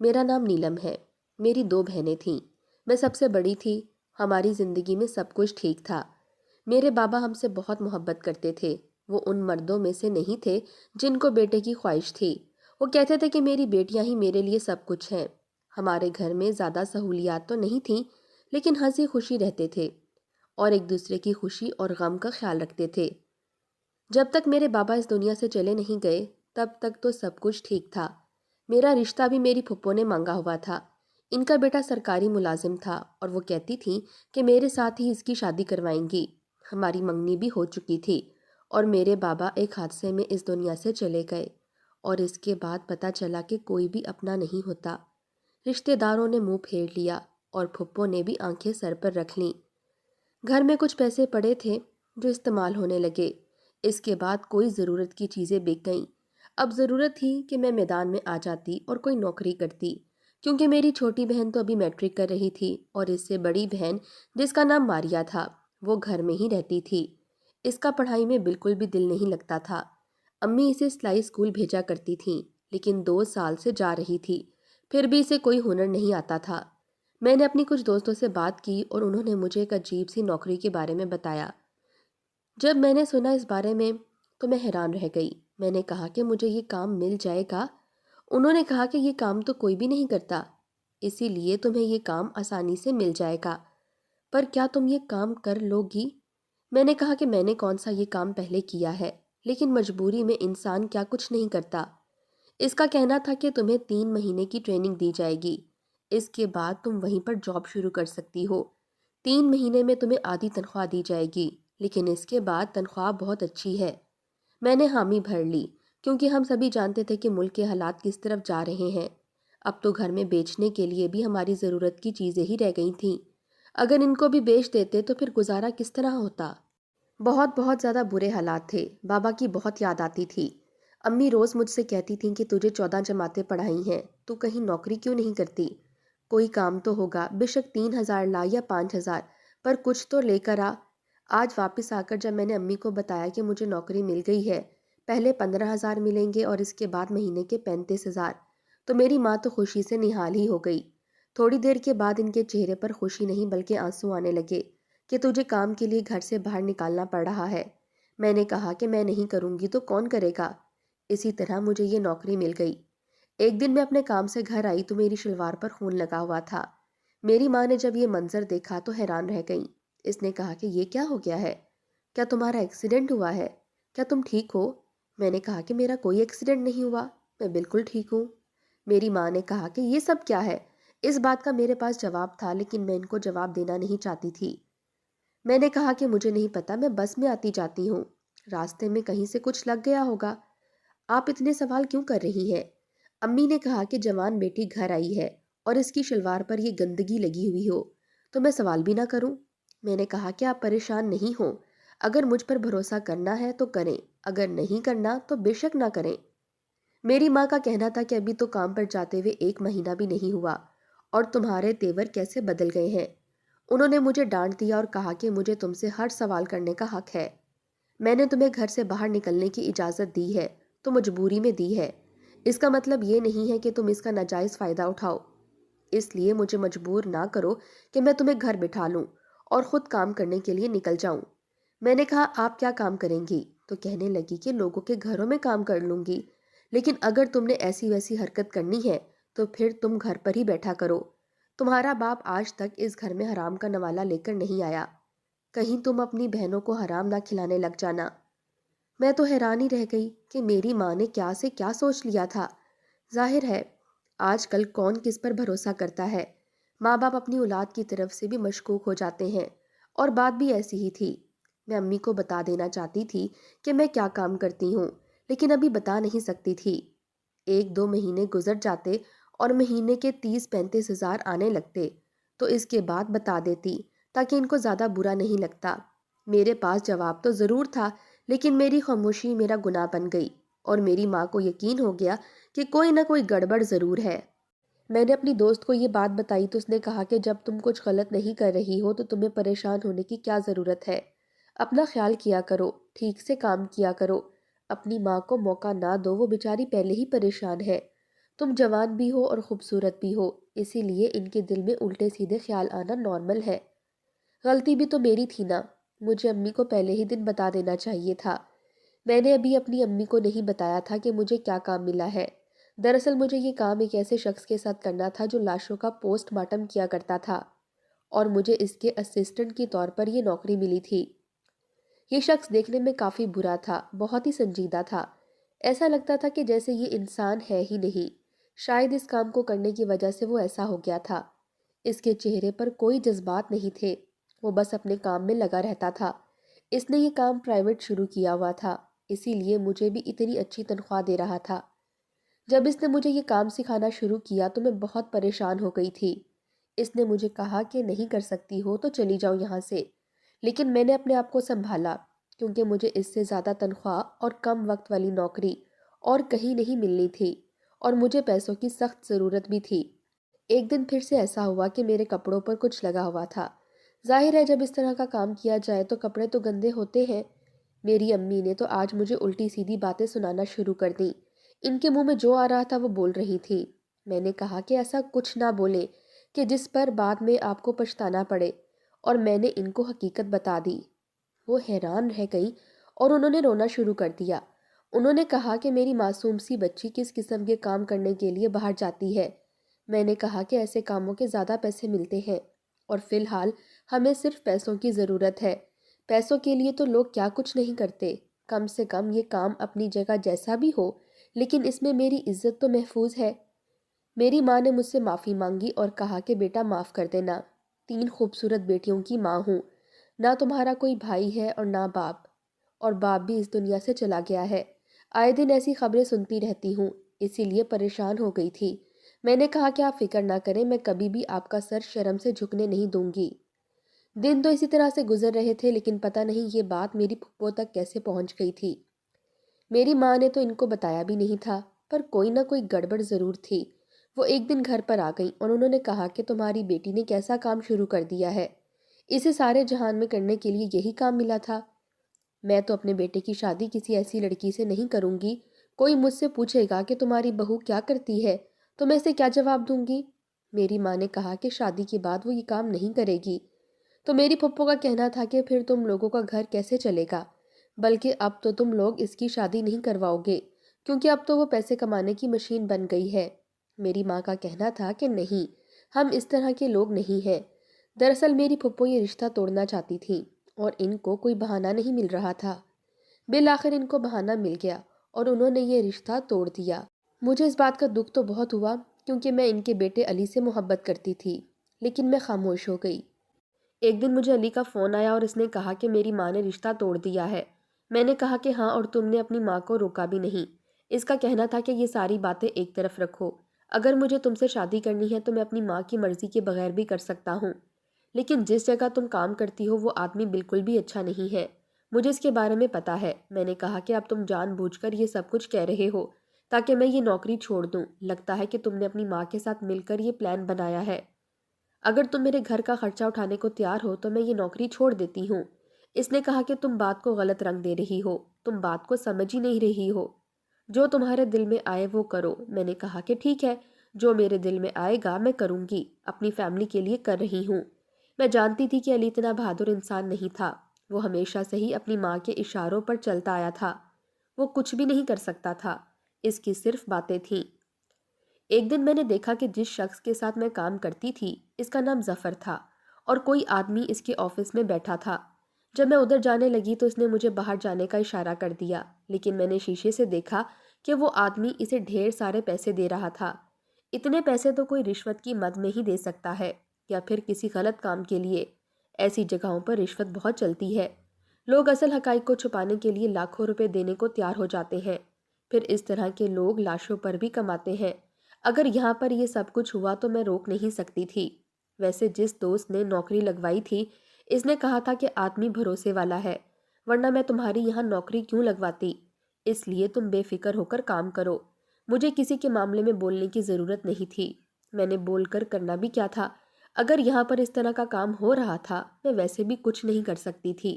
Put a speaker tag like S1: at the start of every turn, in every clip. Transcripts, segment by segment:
S1: میرا نام نیلم ہے۔ میری 2 بہنیں تھیں، میں سب سے بڑی تھی۔ ہماری زندگی میں سب کچھ ٹھیک تھا۔ میرے بابا ہم سے بہت محبت کرتے تھے۔ وہ ان مردوں میں سے نہیں تھے جن کو بیٹے کی خواہش تھی۔ وہ کہتے تھے کہ میری بیٹیاں ہی میرے لیے سب کچھ ہیں۔ ہمارے گھر میں زیادہ سہولیات تو نہیں تھیں، لیکن ہنسی خوشی رہتے تھے اور ایک دوسرے کی خوشی اور غم کا خیال رکھتے تھے۔ جب تک میرے بابا اس دنیا سے چلے نہیں گئے تب تک تو سب کچھ ٹھیک تھا۔ میرا رشتہ بھی میری پھپھو نے مانگا ہوا تھا۔ ان کا بیٹا سرکاری ملازم تھا اور وہ کہتی تھیں کہ میرے ساتھ ہی اس کی شادی کروائیں گی۔ ہماری منگنی بھی ہو چکی تھی اور میرے بابا ایک حادثے میں اس دنیا سے چلے گئے، اور اس کے بعد پتہ چلا کہ کوئی بھی اپنا نہیں ہوتا۔ رشتہ داروں نے منہ پھیر لیا اور پھپھو نے بھی آنکھیں سر پر رکھ لیں۔ گھر میں کچھ پیسے پڑے تھے جو استعمال ہونے لگے۔ اس کے بعد کوئی ضرورت کی چیزیں بک گئیں۔ اب ضرورت تھی کہ میں میدان میں آ جاتی اور کوئی نوکری کرتی، کیونکہ میری چھوٹی بہن تو ابھی میٹرک کر رہی تھی اور اس سے بڑی بہن جس کا نام ماریا تھا وہ گھر میں ہی رہتی تھی۔ اس کا پڑھائی میں بالکل بھی دل نہیں لگتا تھا۔ امی اسے سلائی اسکول بھیجا کرتی تھیں، لیکن 2 سال سے جا رہی تھی، پھر بھی اسے کوئی ہنر نہیں آتا تھا۔ میں نے اپنی کچھ دوستوں سے بات کی اور انہوں نے مجھے ایک عجیب سی نوکری کے بارے میں بتایا۔ جب میں نے سنا اس بارے میں تو میں حیران رہ گئی۔ میں نے کہا کہ مجھے یہ کام مل جائے گا؟ انہوں نے کہا کہ یہ کام تو کوئی بھی نہیں کرتا، اسی لیے تمہیں یہ کام آسانی سے مل جائے گا۔ پر کیا تم یہ کام کر لو گی؟ میں نے کہا کہ میں نے کون سا یہ کام پہلے کیا ہے، لیکن مجبوری میں انسان کیا کچھ نہیں کرتا۔ اس کا کہنا تھا کہ تمہیں 3 مہینے کی ٹریننگ دی جائے گی، اس کے بعد تم وہیں پر جاب شروع کر سکتی ہو۔ 3 مہینے میں تمہیں آدھی تنخواہ دی جائے گی، لیکن اس کے بعد تنخواہ بہت اچھی ہے۔ میں نے حامی بھر لی، کیونکہ ہم سبھی جانتے تھے کہ ملک کے حالات کس طرف جا رہے ہیں۔ اب تو گھر میں بیچنے کے لیے بھی ہماری ضرورت کی چیزیں ہی رہ گئی تھیں۔ اگر ان کو بھی بیچ دیتے تو پھر گزارا کس طرح ہوتا؟ بہت زیادہ برے حالات تھے۔ بابا کی بہت یاد آتی تھی۔ امی روز مجھ سے کہتی تھیں کہ تجھے 14 جماعتیں پڑھائی ہیں، تو کہیں نوکری کیوں نہیں کرتی؟ کوئی کام تو ہوگا، بے شک 3,000 لا یا 5,000، پر کچھ تو لے کر آ۔ آج واپس آ کر جب میں نے امی کو بتایا کہ مجھے نوکری مل گئی ہے، پہلے 15,000 ملیں گے اور اس کے بعد مہینے کے 35,000، تو میری ماں تو خوشی سے نہال ہی ہو گئی۔ تھوڑی دیر کے بعد ان کے چہرے پر خوشی نہیں بلکہ آنسو آنے لگے کہ تجھے کام کے لیے گھر سے باہر نکالنا پڑ رہا ہے۔ میں نے کہا کہ میں نہیں کروں گی تو کون کرے گا؟ اسی طرح مجھے یہ نوکری مل گئی۔ ایک دن میں اپنے کام سے گھر آئی تو میری شلوار پر خون لگا ہوا تھا۔ میری ماں نے جب یہ منظر دیکھا تو حیران رہ گئی۔ اس نے کہا کہ یہ کیا ہو گیا ہے؟ کیا تمہارا ایکسیڈنٹ ہوا ہے؟ کیا تم ٹھیک ہو؟ میں نے کہا کہ میرا کوئی ایکسیڈنٹ نہیں ہوا، میں بالکل ٹھیک ہوں۔ میری ماں نے کہا کہ یہ سب کیا ہے؟ اس بات کا میرے پاس جواب تھا، لیکن میں ان کو جواب دینا نہیں چاہتی تھی۔ میں نے کہا کہ مجھے نہیں پتا، میں بس میں آتی جاتی ہوں، راستے میں کہیں سے کچھ لگ گیا ہوگا۔ آپ اتنے سوال کیوں کر رہی ہیں؟ امی نے کہا کہ جوان بیٹی گھر آئی ہے اور اس کی شلوار پر یہ گندگی لگی ہوئی ہو تو میں سوال بھی نہ کروں؟ میں نے کہا کہ آپ پریشان نہیں ہوں، اگر مجھ پر بھروسہ کرنا ہے تو کریں، اگر نہیں کرنا تو بے شک نہ کریں۔ میری ماں کا کہنا تھا کہ ابھی تو کام پر جاتے ہوئے 1 مہینہ بھی نہیں ہوا اور تمہارے تیور کیسے بدل گئے ہیں۔ انہوں نے مجھے ڈانٹ دیا اور کہا کہ مجھے تم سے ہر سوال کرنے کا حق ہے۔ میں نے تمہیں گھر سے باہر نکلنے کی اجازت دی ہے تو مجبوری میں دی ہے، اس کا مطلب یہ نہیں ہے کہ تم اس کا ناجائز فائدہ اٹھاؤ۔ اس لیے مجھے مجبور نہ کرو کہ میں تمہیں گھر بٹھا لوں اور خود کام کرنے کے لیے نکل جاؤں۔ میں نے کہا آپ کیا کام کریں گی؟ تو کہنے لگی کہ لوگوں کے گھروں میں کام کر لوں گی، لیکن اگر تم نے ایسی ویسی حرکت کرنی ہے تو پھر تم گھر پر ہی بیٹھا کرو۔ تمہارا باپ آج تک اس گھر میں حرام کا نوالہ لے کر نہیں آیا، کہیں تم اپنی بہنوں کو حرام نہ کھلانے لگ جانا۔ میں تو حیران ہی رہ گئی کہ میری ماں نے کیا سے کیا سوچ لیا تھا۔ ظاہر ہے آج کل کون کس پر بھروسہ کرتا ہے، ماں باپ اپنی اولاد کی طرف سے بھی مشکوک ہو جاتے ہیں، اور بات بھی ایسی ہی تھی۔ میں امی کو بتا دینا چاہتی تھی کہ میں کیا کام کرتی ہوں، لیکن ابھی بتا نہیں سکتی تھی۔ 1-2 مہینے گزر جاتے اور مہینے کے 30-35 ہزار آنے لگتے تو اس کے بعد بتا دیتی تاکہ ان کو زیادہ برا نہیں لگتا۔ میرے پاس جواب تو ضرور تھا، لیکن میری خاموشی میرا گناہ بن گئی اور میری ماں کو یقین ہو گیا کہ کوئی نہ کوئی گڑبڑ ضرور ہے۔ میں نے اپنی دوست کو یہ بات بتائی تو اس نے کہا کہ جب تم کچھ غلط نہیں کر رہی ہو تو تمہیں پریشان ہونے کی کیا ضرورت ہے؟ اپنا خیال کیا کرو، ٹھیک سے کام کیا کرو، اپنی ماں کو موقع نہ دو، وہ بیچاری پہلے ہی پریشان ہے۔ تم جوان بھی ہو اور خوبصورت بھی ہو، اسی لیے ان کے دل میں الٹے سیدھے خیال آنا نارمل ہے۔ غلطی بھی تو میری تھی نا، مجھے امی کو پہلے ہی دن بتا دینا چاہیے تھا۔ میں نے ابھی اپنی امی کو نہیں بتایا تھا کہ مجھے کیا کام ملا ہے۔ دراصل مجھے یہ کام ایک ایسے شخص کے ساتھ کرنا تھا جو لاشوں کا پوسٹ مارٹم کیا کرتا تھا، اور مجھے اس کے اسسٹنٹ کی طور پر یہ نوکری ملی تھی۔ یہ شخص دیکھنے میں کافی برا تھا، بہت ہی سنجیدہ تھا۔ ایسا لگتا تھا کہ جیسے یہ انسان ہے ہی نہیں۔ شاید اس کام کو کرنے کی وجہ سے وہ ایسا ہو گیا تھا۔ اس کے چہرے پر کوئی جذبات نہیں تھے، وہ بس اپنے کام میں لگا رہتا تھا۔ اس نے یہ کام پرائیویٹ شروع کیا ہوا تھا، اسی لیے مجھے بھی اتنی اچھی تنخواہ دے رہا تھا۔ جب اس نے مجھے یہ کام سکھانا شروع کیا تو میں بہت پریشان ہو گئی تھی۔ اس نے مجھے کہا کہ نہیں کر سکتی ہو تو چلی جاؤ یہاں سے، لیکن میں نے اپنے آپ کو سنبھالا، کیونکہ مجھے اس سے زیادہ تنخواہ اور کم وقت والی نوکری اور کہیں نہیں ملنی تھی، اور مجھے پیسوں کی سخت ضرورت بھی تھی۔ ایک دن پھر سے ایسا ہوا کہ میرے کپڑوں پر کچھ لگا ہوا تھا۔ ظاہر ہے جب اس طرح کا کام کیا جائے تو کپڑے تو گندے ہوتے ہیں۔ میری امی نے تو آج مجھے الٹی سیدھی باتیں سنانا شروع کر دیں۔ ان کے منہ میں جو آ رہا تھا وہ بول رہی تھی۔ میں نے کہا کہ ایسا کچھ نہ بولیں کہ جس پر بعد میں آپ کو پچھتانا پڑے، اور میں نے ان کو حقیقت بتا دی۔ وہ حیران رہ گئی اور انہوں نے رونا شروع کر دیا۔ انہوں نے کہا کہ میری معصوم سی بچی کس قسم کے کام کرنے کے لیے باہر جاتی ہے۔ میں نے کہا کہ ایسے کاموں کے زیادہ پیسے ملتے ہیں، اور فی الحال ہمیں صرف پیسوں کی ضرورت ہے۔ پیسوں کے لیے تو لوگ کیا کچھ نہیں کرتے۔ کم سے کم یہ کام اپنی جگہ جیسا بھی ہو، لیکن اس میں میری عزت تو محفوظ ہے۔ میری ماں نے مجھ سے معافی مانگی اور کہا کہ بیٹا معاف کر دینا، 3 خوبصورت بیٹیوں کی ماں ہوں، نہ تمہارا کوئی بھائی ہے اور نہ باپ، اور باپ بھی اس دنیا سے چلا گیا ہے۔ آئے دن ایسی خبریں سنتی رہتی ہوں، اسی لیے پریشان ہو گئی تھی۔ میں نے کہا کہ آپ فکر نہ کریں، میں کبھی بھی آپ کا سر شرم سے جھکنے نہیں دوں گی۔ دن تو اسی طرح سے گزر رہے تھے، لیکن پتہ نہیں یہ بات میری پھپھو تک کیسے پہنچ گئی تھی۔ میری ماں نے تو ان کو بتایا بھی نہیں تھا، پر کوئی نہ کوئی گڑبڑ ضرور تھی۔ وہ ایک دن گھر پر آ گئیں اور انہوں نے کہا کہ تمہاری بیٹی نے کیسا کام شروع کر دیا ہے، اسے سارے جہان میں کرنے کے لیے یہی کام ملا تھا۔ میں تو اپنے بیٹے کی شادی کسی ایسی لڑکی سے نہیں کروں گی۔ کوئی مجھ سے پوچھے گا کہ تمہاری بہو کیا کرتی ہے تو میں اسے کیا جواب دوں گی؟ میری ماں نے کہا کہ شادی کے بعد وہ یہ کام نہیں کرے گی۔ تو میری پھپھو کا کہنا تھا کہ پھر تم لوگوں کا گھر کیسے چلے گا؟ بلکہ اب تو تم لوگ اس کی شادی نہیں کرواؤ گے، کیونکہ اب تو وہ پیسے کمانے کی مشین بن گئی ہے۔ میری ماں کا کہنا تھا کہ نہیں، ہم اس طرح کے لوگ نہیں ہیں۔ دراصل میری پھپھو یہ رشتہ توڑنا چاہتی تھی، اور ان کو کوئی بہانہ نہیں مل رہا تھا۔ بالآخر ان کو بہانہ مل گیا اور انہوں نے یہ رشتہ توڑ دیا۔ مجھے اس بات کا دکھ تو بہت ہوا، کیونکہ میں ان کے بیٹے علی سے محبت کرتی تھی، لیکن میں خاموش ہو گئی۔ ایک دن مجھے علی کا فون آیا اور اس نے کہا کہ میری ماں نے رشتہ توڑ دیا ہے۔ میں نے کہا کہ ہاں، اور تم نے اپنی ماں کو روکا بھی نہیں۔ اس کا کہنا تھا کہ یہ ساری باتیں ایک طرف رکھو، اگر مجھے تم سے شادی کرنی ہے تو میں اپنی ماں کی مرضی کے بغیر بھی کر سکتا ہوں، لیکن جس جگہ تم کام کرتی ہو وہ آدمی بالکل بھی اچھا نہیں ہے، مجھے اس کے بارے میں پتا ہے۔ میں نے کہا کہ اب تم جان بوجھ کر یہ سب کچھ کہہ رہے ہو تاکہ میں یہ نوکری چھوڑ دوں۔ لگتا ہے کہ تم نے اپنی ماں کے ساتھ مل کر یہ پلان بنایا ہے۔ اگر تم میرے گھر کا خرچہ اٹھانے کو تیار ہو تو میں یہ نوکری چھوڑ دیتی ہوں۔ اس نے کہا کہ تم بات کو غلط رنگ دے رہی ہو، تم بات کو سمجھ ہی نہیں رہی ہو، جو تمہارے دل میں آئے وہ کرو۔ میں نے کہا کہ ٹھیک ہے، جو میرے دل میں آئے گا میں کروں گی، اپنی فیملی کے لیے کر رہی ہوں۔ میں جانتی تھی کہ علی اتنا بہادر انسان نہیں تھا، وہ ہمیشہ سے ہی اپنی ماں کے اشاروں پر چلتا آیا تھا، وہ کچھ بھی نہیں کر سکتا تھا، اس کی صرف باتیں تھیں۔ ایک دن میں نے دیکھا کہ جس شخص کے ساتھ میں کام کرتی تھی اس کا نام ظفر تھا، اور کوئی آدمی اس کے آفس میں بیٹھا تھا۔ جب میں ادھر جانے لگی تو اس نے مجھے باہر جانے کا اشارہ کر دیا، لیکن میں نے شیشے سے دیکھا کہ وہ آدمی اسے ڈھیر سارے پیسے دے رہا تھا۔ اتنے پیسے تو کوئی رشوت کی مد میں ہی دے سکتا ہے، یا پھر کسی غلط کام کے لیے۔ ایسی جگہوں پر رشوت بہت چلتی ہے، لوگ اصل حقائق کو چھپانے کے لیے لاکھوں روپے دینے کو تیار ہو جاتے ہیں، پھر اس طرح کے لوگ لاشوں پر بھی کماتے ہیں۔ اگر یہاں پر یہ سب کچھ ہوا تو میں روک نہیں سکتی تھی۔ ویسے جس دوست نے نوکری لگوائی تھی اس نے کہا تھا کہ آدمی بھروسے والا ہے، ورنہ میں تمہاری یہاں نوکری کیوں لگواتی؟ اس لیے تم بے فکر ہو کر کام کرو۔ مجھے کسی کے معاملے میں بولنے کی ضرورت نہیں تھی، میں نے بول کر کرنا بھی کیا تھا؟ اگر یہاں پر اس طرح کا کام ہو رہا تھا میں ویسے بھی کچھ نہیں کر سکتی تھی،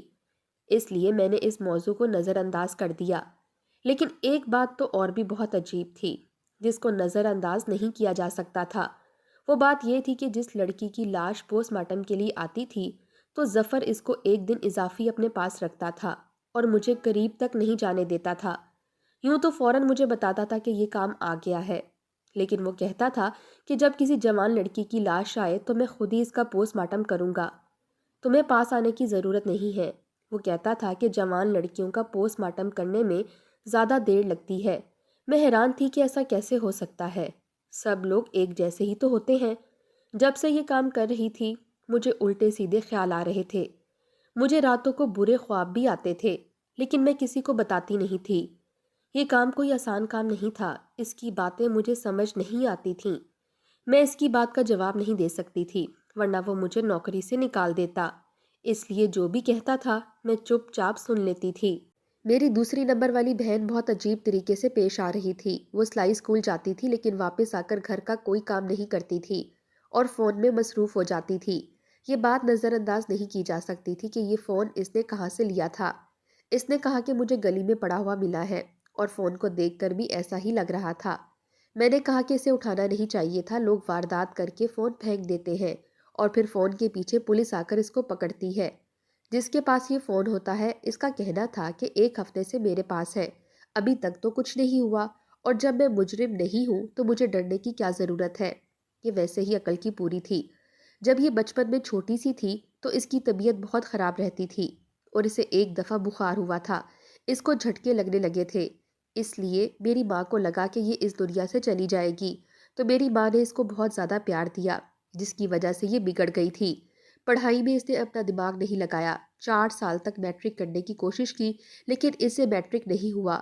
S1: اس لیے میں نے اس موضوع کو نظر انداز کر دیا۔ لیکن ایک بات تو اور بھی بہت عجیب تھی، جس کو نظر انداز نہیں کیا جا سکتا تھا۔ وہ بات یہ تھی کہ جس لڑکی کی لاش پوسٹ مارٹم کے لیے آتی تھی تو ظفر اس کو ایک دن اضافی اپنے پاس رکھتا تھا اور مجھے قریب تک نہیں جانے دیتا تھا۔ یوں تو فوراً مجھے بتاتا تھا کہ یہ کام آ گیا ہے، لیکن وہ کہتا تھا کہ جب کسی جوان لڑکی کی لاش آئے تو میں خود ہی اس کا پوسٹ مارٹم کروں گا، تمہیں پاس آنے کی ضرورت نہیں ہے۔ وہ کہتا تھا کہ جوان لڑکیوں کا پوسٹ مارٹم کرنے میں زیادہ دیر لگتی ہے۔ میں حیران تھی کہ ایسا کیسے ہو سکتا ہے، سب لوگ ایک جیسے ہی تو ہوتے ہیں۔ جب سے یہ کام کر رہی تھی مجھے الٹے سیدھے خیال آ رہے تھے، مجھے راتوں کو برے خواب بھی آتے تھے، لیکن میں کسی کو بتاتی نہیں تھی۔ یہ کام کوئی آسان کام نہیں تھا، اس کی باتیں مجھے سمجھ نہیں آتی تھیں۔ میں اس کی بات کا جواب نہیں دے سکتی تھی، ورنہ وہ مجھے نوکری سے نکال دیتا۔ اس لیے جو بھی کہتا تھا میں چپ چاپ سن لیتی تھی۔ میری دوسری نمبر والی بہن بہت عجیب طریقے سے پیش آ رہی تھی۔ وہ سلائی اسکول جاتی تھی لیکن واپس آ کر گھر کا کوئی کام نہیں کرتی تھی اور فون میں مصروف ہو جاتی تھی۔ یہ بات نظر انداز نہیں کی جا سکتی تھی کہ یہ فون اس نے کہاں سے لیا تھا۔ اس نے کہا کہ مجھے گلی میں پڑا ہوا ملا ہے اور فون کو دیکھ کر بھی ایسا ہی لگ رہا تھا۔ میں نے کہا کہ اسے اٹھانا نہیں چاہیے تھا، لوگ واردات کر کے فون پھینک دیتے ہیں اور پھر فون کے پیچھے پولیس آ کر اس کو پکڑتی ہے۔ جس کے پاس یہ فون ہوتا ہے اس کا کہنا تھا کہ 1 ہفتے سے میرے پاس ہے، ابھی تک تو کچھ نہیں ہوا، اور جب میں مجرم نہیں ہوں تو مجھے ڈرنے کی کیا ضرورت ہے۔ یہ ویسے ہی عقل کی پوری تھی۔ جب یہ بچپن میں چھوٹی سی تھی تو اس کی طبیعت بہت خراب رہتی تھی اور اسے ایک دفعہ بخار ہوا تھا، اس کو جھٹکے لگنے لگے تھے۔ اس لیے میری ماں کو لگا کہ یہ اس دنیا سے چلی جائے گی، تو میری ماں نے اس کو بہت زیادہ پیار دیا، جس کی وجہ سے یہ بگڑ گئی تھی۔ پڑھائی میں اس نے اپنا دماغ نہیں لگایا، 4 سال تک میٹرک کرنے کی کوشش کی لیکن اس سے میٹرک نہیں ہوا۔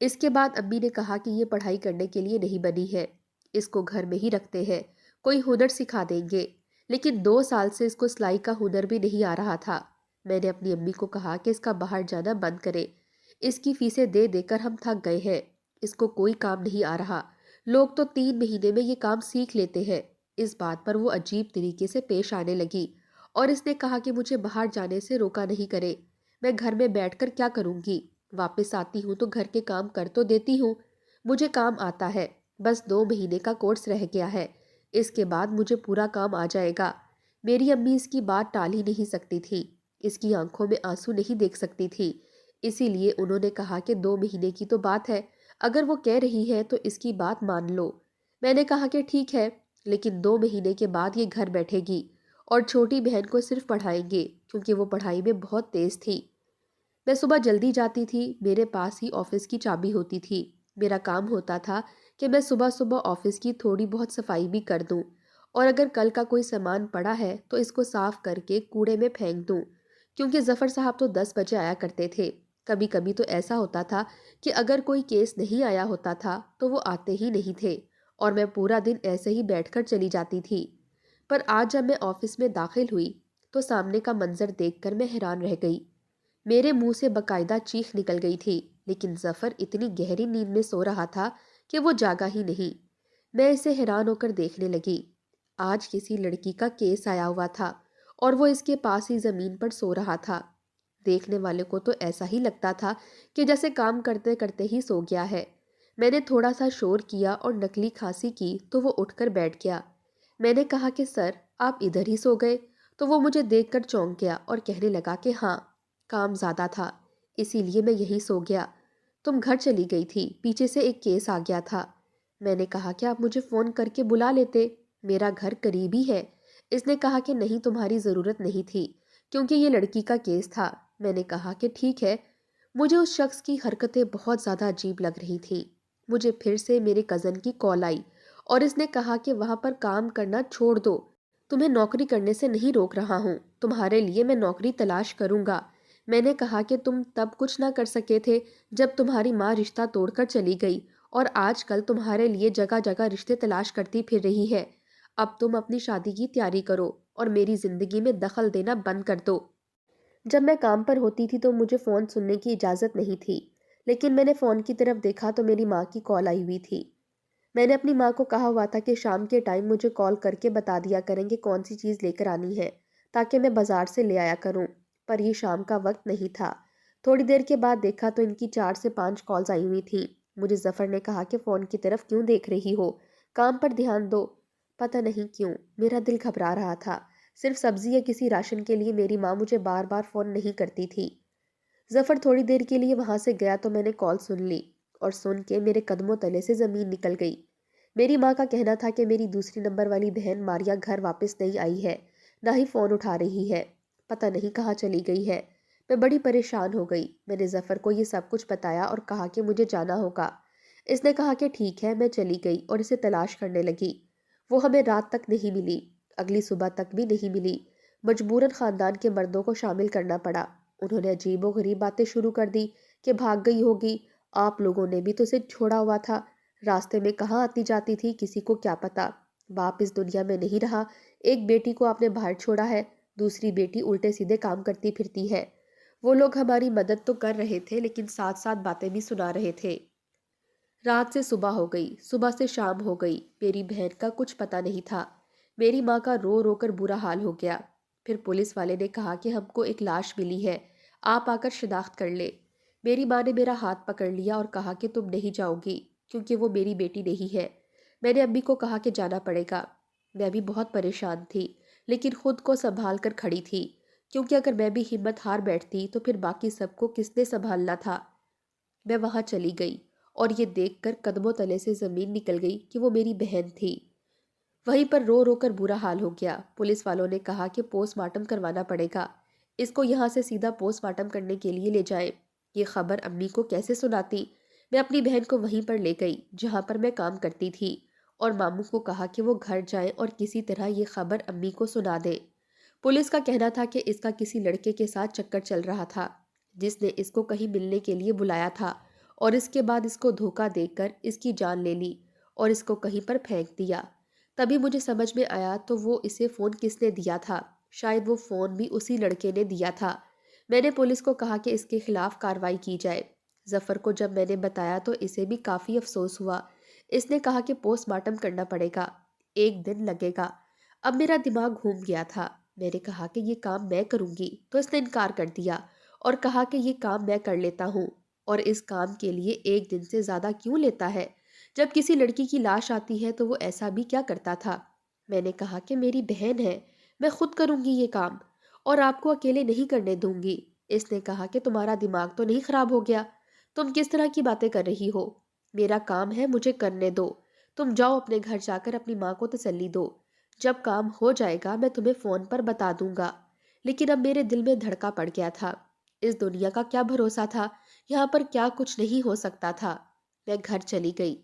S1: اس کے بعد امی نے کہا کہ یہ پڑھائی کرنے کے لیے نہیں بنی ہے، اس کو گھر میں ہی رکھتے ہیں، کوئی ہنر سکھا دیں گے۔ لیکن 2 سال سے اس کو سلائی کا ہنر بھی نہیں آ رہا تھا۔ میں نے اپنی امی کو کہا کہ اس کا باہر جانا بند کرے، اس کی فیسیں دے دے کر ہم تھک گئے ہیں، اس کو کوئی کام نہیں آ رہا، لوگ تو 3 مہینے میں یہ کام سیکھ لیتے ہیں۔ اس بات پر وہ عجیب طریقے سے پیش آنے لگی اور اس نے کہا کہ مجھے باہر جانے سے روکا نہیں کرے، میں گھر میں بیٹھ کر کیا کروں گی، واپس آتی ہوں تو گھر کے کام کر تو دیتی ہوں، مجھے کام آتا ہے، بس 2 مہینے کا کورس رہ گیا ہے، اس کے بعد مجھے پورا کام آ جائے گا۔ میری امی اس کی بات ٹال ہی نہیں سکتی تھی، اس کی آنکھوں میں آنسو نہیں دیکھ سکتی تھی، اسی لیے انہوں نے کہا کہ 2 مہینے کی تو بات ہے، اگر وہ کہہ رہی ہے تو اس کی بات مان لو۔ میں نے کہا کہ ٹھیک ہے، لیکن 2 مہینے کے بعد یہ گھر بیٹھے گی اور چھوٹی بہن کو صرف پڑھائیں گے کیونکہ وہ پڑھائی میں بہت تیز تھی۔ میں صبح جلدی جاتی تھی، میرے پاس ہی آفس کی چابی ہوتی تھی، میرا کام ہوتا تھا کہ میں صبح صبح آفس کی تھوڑی بہت صفائی بھی کر دوں اور اگر کل کا کوئی سامان پڑا ہے تو اس کو صاف کر کے کوڑے میں پھینک دوں، کیونکہ ظفر صاحب تو 10 بجے آیا کرتے تھے۔ کبھی کبھی تو ایسا ہوتا تھا کہ اگر کوئی کیس نہیں آیا ہوتا تھا تو وہ آتے ہی نہیں تھے اور میں پورا دن ایسے ہی بیٹھ کر چلی جاتی تھی۔ پر آج جب میں آفس میں داخل ہوئی تو سامنے کا منظر دیکھ کر میں حیران رہ گئی۔ میرے منہ سے باقاعدہ چیخ نکل گئی تھی، لیکن ظفر اتنی گہری نیند میں سو رہا تھا کہ وہ جاگا ہی نہیں۔ میں اسے حیران ہو کر دیکھنے لگی۔ آج کسی لڑکی کا کیس آیا ہوا تھا اور وہ اس کے پاس ہی زمین پر سو رہا تھا۔ دیکھنے والے کو تو ایسا ہی لگتا تھا کہ جیسے کام کرتے کرتے ہی سو گیا ہے۔ میں نے تھوڑا سا شور کیا اور نکلی کھانسی کی تو وہ اٹھ کر بیٹھ گیا۔ میں نے کہا کہ سر آپ ادھر ہی سو گئے، تو وہ مجھے دیکھ کر چونک گیا اور کہنے لگا کہ ہاں کام زیادہ تھا اسی لیے میں یہی سو گیا، تم گھر چلی گئی تھی، پیچھے سے ایک کیس آ گیا تھا۔ میں نے کہا کہ آپ مجھے فون کر کے بلا لیتے، میرا گھر قریب ہی ہے۔ اس نے کہا کہ نہیں تمہاری ضرورت نہیں تھی کیونکہ یہ لڑکی کا کیس تھا۔ میں نے کہا کہ ٹھیک ہے۔ مجھے اس شخص کی حرکتیں بہت زیادہ عجیب لگ رہی تھیں۔ مجھے پھر سے میرے کزن کی کال آئی اور اس نے کہا کہ وہاں پر کام کرنا چھوڑ دو، تمہیں نوکری کرنے سے نہیں روک رہا ہوں، تمہارے لیے میں نوکری تلاش کروں گا۔ میں نے کہا کہ تم تب کچھ نہ کر سکے تھے جب تمہاری ماں رشتہ توڑ کر چلی گئی اور آج کل تمہارے لیے جگہ جگہ رشتے تلاش کرتی پھر رہی ہے۔ اب تم اپنی شادی کی تیاری کرو اور میری زندگی میں دخل دینا بند کر دو۔ جب میں کام پر ہوتی تھی تو مجھے فون سننے کی اجازت نہیں تھی، لیکن میں نے فون کی طرف دیکھا تو میری ماں کی کال آئی ہوئی تھی۔ میں نے اپنی ماں کو کہا ہوا تھا کہ شام کے ٹائم مجھے کال کر کے بتا دیا کریں کہ کون سی چیز لے کر آنی ہے تاکہ میں بازار سے لے آیا کروں، پر یہ شام کا وقت نہیں تھا۔ تھوڑی دیر کے بعد دیکھا تو ان کی 4 سے 5 کالز آئی ہوئی تھیں۔ مجھے ظفر نے کہا کہ فون کی طرف کیوں دیکھ رہی ہو، کام پر دھیان دو۔ پتہ نہیں کیوں میرا دل گھبرا رہا تھا۔ صرف سبزی یا کسی راشن کے لیے میری ماں مجھے بار بار فون نہیں کرتی تھی۔ ظفر تھوڑی دیر کے لیے وہاں سے گیا تو میں نے کال سن لی، اور سن کے میرے قدموں تلے سے زمین نکل گئی۔ میری ماں کا کہنا تھا کہ میری دوسری نمبر والی بہن ماریا گھر واپس نہیں آئی ہے، نہ ہی فون اٹھا رہی ہے، پتہ نہیں کہاں چلی گئی ہے۔ میں بڑی پریشان ہو گئی۔ میں نے ظفر کو یہ سب کچھ بتایا اور کہا کہ مجھے جانا ہوگا۔ اس نے کہا کہ ٹھیک ہے۔ میں چلی گئی اور اسے تلاش کرنے لگی۔ وہ ہمیں رات تک نہیں ملی، اگلی صبح تک بھی نہیں ملی۔ مجبوراً خاندان کے مردوں کو شامل کرنا پڑا۔ انہوں نے عجیب و غریب باتیں شروع کر دی کہ بھاگ گئی ہوگی، آپ لوگوں نے بھی تو اسے چھوڑا ہوا تھا، راستے میں کہاں آتی جاتی تھی کسی کو کیا پتا، باپ اس دنیا میں نہیں رہا، ایک بیٹی کو آپ نے باہر چھوڑا ہے، دوسری بیٹی الٹے سیدھے کام کرتی پھرتی ہے۔ وہ لوگ ہماری مدد تو کر رہے تھے لیکن ساتھ ساتھ باتیں بھی سنا رہے تھے۔ رات سے صبح ہو گئی، صبح سے شام ہو گئی، میری بہن کا کچھ پتہ نہیں تھا۔ میری ماں کا رو رو کر برا حال ہو گیا۔ پھر پولیس والے نے کہا کہ ہم کو ایک لاش ملی ہے، آپ آ کر شناخت کر لے۔ میری ماں نے میرا ہاتھ پکڑ لیا اور کہا کہ تم نہیں جاؤ گی کیونکہ وہ میری بیٹی نہیں ہے۔ میں نے امی کو کہا کہ جانا پڑے گا۔ میں بھی بہت پریشان تھی لیکن خود کو سنبھال کر کھڑی تھی، کیونکہ اگر میں بھی ہمت ہار بیٹھتی تو پھر باقی سب کو کس نے سنبھالنا تھا۔ میں وہاں چلی گئی اور یہ دیکھ کر قدموں تلے سے زمین نکل گئی کہ وہ میری بہن تھی۔ وہیں پر رو رو کر برا حال ہو گیا۔ پولیس والوں نے کہا کہ پوسٹ مارٹم کروانا پڑے گا، اس کو یہاں سے سیدھا پوسٹ مارٹم کرنے کے لیے لے جائیں۔ یہ خبر امی کو کیسے سناتی؟ میں اپنی بہن کو وہیں پر لے گئی جہاں پر میں کام کرتی تھی، اور ماموں کو کہا کہ وہ گھر جائیں اور کسی طرح یہ خبر امی کو سنا دیں۔ پولیس کا کہنا تھا کہ اس کا کسی لڑکے کے ساتھ چکر چل رہا تھا جس نے اس کو کہیں ملنے کے لیے بلایا تھا، اور اس کے بعد اس کو دھوکہ دے کر اس کی جان لے لی اور اس کو کہیں پر پھینک دیا۔ تبھی مجھے سمجھ میں آیا تو وہ اسے فون کس نے دیا تھا، شاید وہ فون بھی اسی لڑکے نے دیا تھا۔ میں نے پولیس کو کہا کہ اس کے خلاف کارروائی کی جائے۔ ظفر کو جب میں نے بتایا تو اسے بھی کافی افسوس ہوا۔ اس نے کہا کہ پوسٹ مارٹم کرنا پڑے گا، 1 دن لگے گا۔ اب میرا دماغ گھوم گیا تھا۔ میں نے کہا کہ یہ کام میں کروں گی تو اس نے انکار کر دیا اور کہا کہ یہ کام میں کر لیتا ہوں، اور اس کام کے لیے 1 دن سے زیادہ کیوں لیتا ہے؟ جب کسی لڑکی کی لاش آتی ہے تو وہ ایسا بھی کیا کرتا تھا؟ میں نے کہا کہ میری بہن ہے، میں خود کروں گی یہ کام، اور آپ کو اکیلے نہیں کرنے دوں گی۔ اس نے کہا کہ تمہارا دماغ تو نہیں خراب ہو گیا؟ تم کس طرح کی باتیں کر رہی ہو؟ میرا کام ہے، مجھے کرنے دو۔ تم جاؤ اپنے گھر جا کر اپنی ماں کو تسلی دو، جب کام ہو جائے گا میں تمہیں فون پر بتا دوں گا۔ لیکن اب میرے دل میں دھڑکا پڑ گیا تھا۔ اس دنیا کا کیا بھروسہ تھا؟ یہاں پر کیا کچھ نہیں ہو سکتا تھا؟ میں گھر چلی گئی۔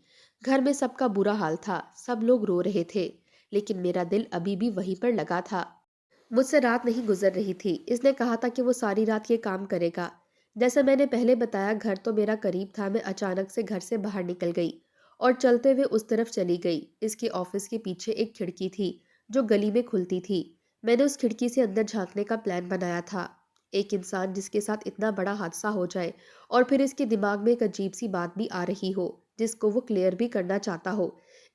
S1: گھر میں سب کا برا حال تھا، سب لوگ رو رہے تھے، لیکن میرا دل ابھی بھی وہیں پر لگا تھا۔ مجھ سے رات نہیں گزر رہی تھی۔ اس نے کہا تھا کہ وہ ساری رات یہ کام کرے گا۔ جیسے میں نے پہلے بتایا، گھر تو میرا قریب تھا۔ میں اچانک سے گھر سے باہر نکل گئی اور چلتے ہوئے اس طرف چلی گئی۔ اس کے آفس کے پیچھے ایک کھڑکی تھی جو گلی میں کھلتی تھی۔ میں نے اس کھڑکی سے اندر جھانکنے کا پلان بنایا تھا۔ ایک انسان جس کے ساتھ اتنا بڑا حادثہ ہو جائے اور پھر اس کے دماغ میں ایک عجیب سی بات بھی آ رہی ہو جس کو وہ کلیئر بھی کرنا چاہتا ہو،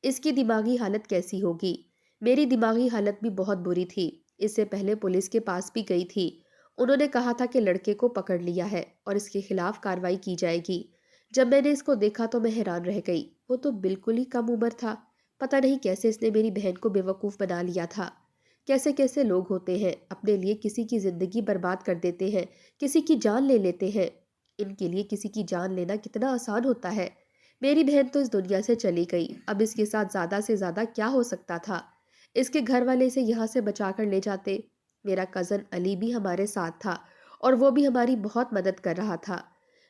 S1: اس کی دماغی حالت کیسی ہوگی؟ میری دماغی حالت بھی بہت بری تھی۔ اس سے پہلے پولیس کے پاس بھی گئی تھی۔ انہوں نے کہا تھا کہ لڑکے کو پکڑ لیا ہے اور اس کے خلاف کارروائی کی جائے گی۔ جب میں نے اس کو دیکھا تو میں حیران رہ گئی۔ وہ تو بالکل ہی کم عمر تھا۔ پتہ نہیں کیسے اس نے میری بہن کو بے وقوف بنا لیا تھا۔ کیسے کیسے لوگ ہوتے ہیں، اپنے لیے کسی کی زندگی برباد کر دیتے ہیں، کسی کی جان لے لیتے ہیں۔ ان کے لیے کسی کی جان لینا کتنا آسان ہوتا ہے۔ میری بہن تو اس دنیا سے چلی گئی، اب اس کے ساتھ زیادہ سے زیادہ کیا ہو سکتا تھا؟ اس کے گھر والے اسے یہاں سے بچا کر لے جاتے۔ میرا کزن علی بھی ہمارے ساتھ تھا اور وہ بھی ہماری بہت مدد کر رہا تھا۔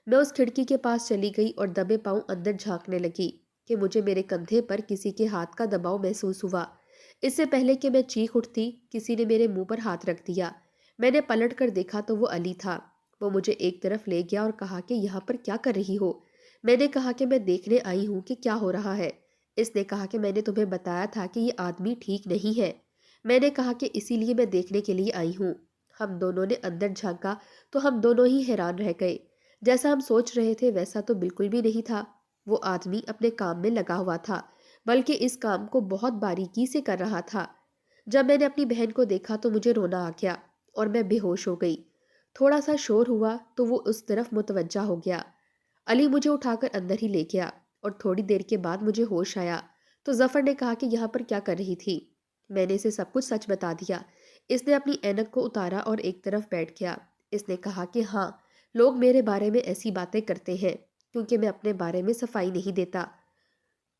S1: میں اس کھڑکی کے پاس چلی گئی اور دبے پاؤں اندر جھانکنے لگی کہ مجھے میرے کندھے پر کسی کے ہاتھ کا دباؤ محسوس ہوا۔ اس سے پہلے کہ میں چیخ اٹھتی، کسی نے میرے منہ پر ہاتھ رکھ دیا۔ میں نے پلٹ کر دیکھا تو وہ علی تھا۔ وہ مجھے ایک طرف لے گیا اور کہا کہ یہاں پر کیا کر رہی ہو؟ میں نے کہا کہ میں دیکھنے آئی ہوں کہ کیا ہو رہا ہے۔ اس نے کہا کہ میں نے تمہیں بتایا تھا کہ یہ آدمی ٹھیک نہیں ہے۔ میں نے کہا کہ اسی لیے میں دیکھنے کے لیے آئی ہوں۔ ہم دونوں نے اندر جھانکا تو ہم دونوں ہی حیران رہ گئے۔ جیسا ہم سوچ رہے تھے ویسا تو بالکل بھی نہیں تھا۔ وہ آدمی اپنے کام میں لگا ہوا تھا، بلکہ اس کام کو بہت باریکی سے کر رہا تھا۔ جب میں نے اپنی بہن کو دیکھا تو مجھے رونا آ گیا اور میں بے ہوش ہو گئی۔ تھوڑا سا شور ہوا تو وہ اس طرف متوجہ ہو گیا۔ علی مجھے اٹھا کر اندر ہی لے گیا اور تھوڑی دیر کے بعد مجھے ہوش آیا تو ظفر نے کہا کہ یہاں پر کیا کر رہی تھی؟ میں نے اسے سب کچھ سچ بتا دیا۔ اس نے اپنی اینک کو اتارا اور ایک طرف بیٹھ گیا۔ اس نے کہا کہ ہاں، لوگ میرے بارے میں ایسی باتیں کرتے ہیں کیونکہ میں اپنے بارے میں صفائی نہیں دیتا۔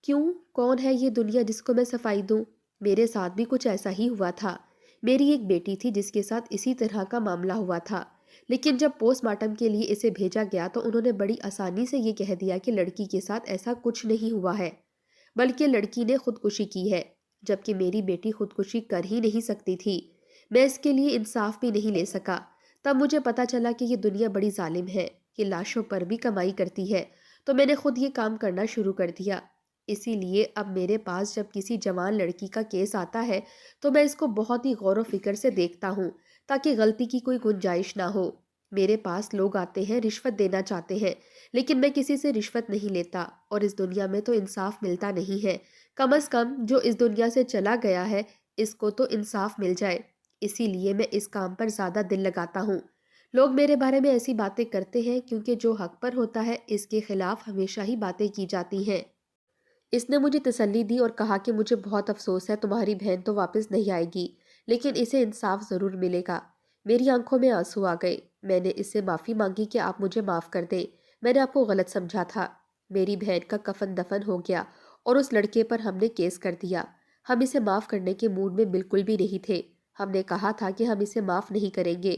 S1: کیوں؟ کون ہے یہ دنیا جس کو میں صفائی دوں؟ میرے ساتھ بھی کچھ ایسا ہی ہوا تھا۔ میری ایک بیٹی تھی جس کے ساتھ اسی طرح کا معاملہ ہوا تھا، لیکن جب پوسٹ مارٹم کے لیے اسے بھیجا گیا تو انہوں نے بڑی آسانی سے یہ کہہ دیا کہ لڑکی کے ساتھ ایسا کچھ نہیں ہوا ہے، بلکہ لڑکی نے خودکشی کی ہے، جبکہ میری بیٹی خودکشی کر ہی نہیں سکتی تھی۔ میں اس کے لیے انصاف بھی نہیں لے سکا۔ تب مجھے پتا چلا کہ یہ دنیا بڑی ظالم ہے، کہ لاشوں پر بھی کمائی کرتی ہے، تو میں نے خود یہ کام کرنا شروع کر دیا۔ اسی لیے اب میرے پاس جب کسی جوان لڑکی کا کیس آتا ہے تو میں اس کو بہت ہی غور و فکر سے دیکھتا ہوں تاکہ غلطی کی کوئی گنجائش نہ ہو۔ میرے پاس لوگ آتے ہیں، رشوت دینا چاہتے ہیں، لیکن میں کسی سے رشوت نہیں لیتا، اور اس دنیا میں تو انصاف ملتا نہیں ہے۔ کم از کم جو اس دنیا سے چلا گیا ہے اس کو تو انصاف مل جائے۔ اسی لیے میں اس کام پر زیادہ دل لگاتا ہوں۔ لوگ میرے بارے میں ایسی باتیں کرتے ہیں کیونکہ جو حق پر ہوتا ہے اس کے خلاف ہمیشہ ہی باتیں کی جاتی ہیں۔ اس نے مجھے تسلی دی اور کہا کہ مجھے بہت افسوس ہے، تمہاری بہن تو واپس نہیں آئے گی، لیکن اسے انصاف ضرور ملے گا۔ میری آنکھوں میں آنسو آ گئے۔ میں نے اس سے معافی مانگی کہ آپ مجھے معاف کر دیں، میں نے آپ کو غلط سمجھا تھا۔ میری بہن کا کفن دفن ہو گیا اور اس لڑکے پر ہم نے کیس کر دیا۔ ہم اسے معاف کرنے کے موڈ میں بالکل بھی نہیں تھے۔ ہم نے کہا تھا کہ ہم اسے معاف نہیں کریں گے۔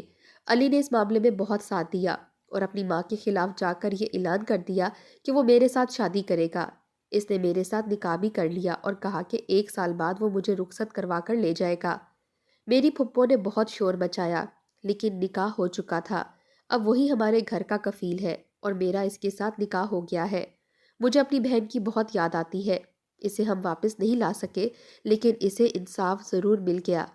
S1: علی نے اس معاملے میں بہت ساتھ دیا اور اپنی ماں کے خلاف جا کر یہ اعلان کر دیا کہ وہ میرے ساتھ شادی کرے گا۔ اس نے میرے ساتھ نکاح بھی کر لیا اور کہا کہ 1 سال بعد وہ مجھے رخصت کروا کر لے جائے گا۔ میری پھپھو نے بہت شور مچایا، لیکن نکاح ہو چکا تھا۔ اب وہی ہمارے گھر کا کفیل ہے اور میرا اس کے ساتھ نکاح ہو گیا ہے۔ مجھے اپنی بہن کی بہت یاد آتی ہے۔ اسے ہم واپس نہیں لا سکے، لیکن اسے انصاف ضرور مل گیا۔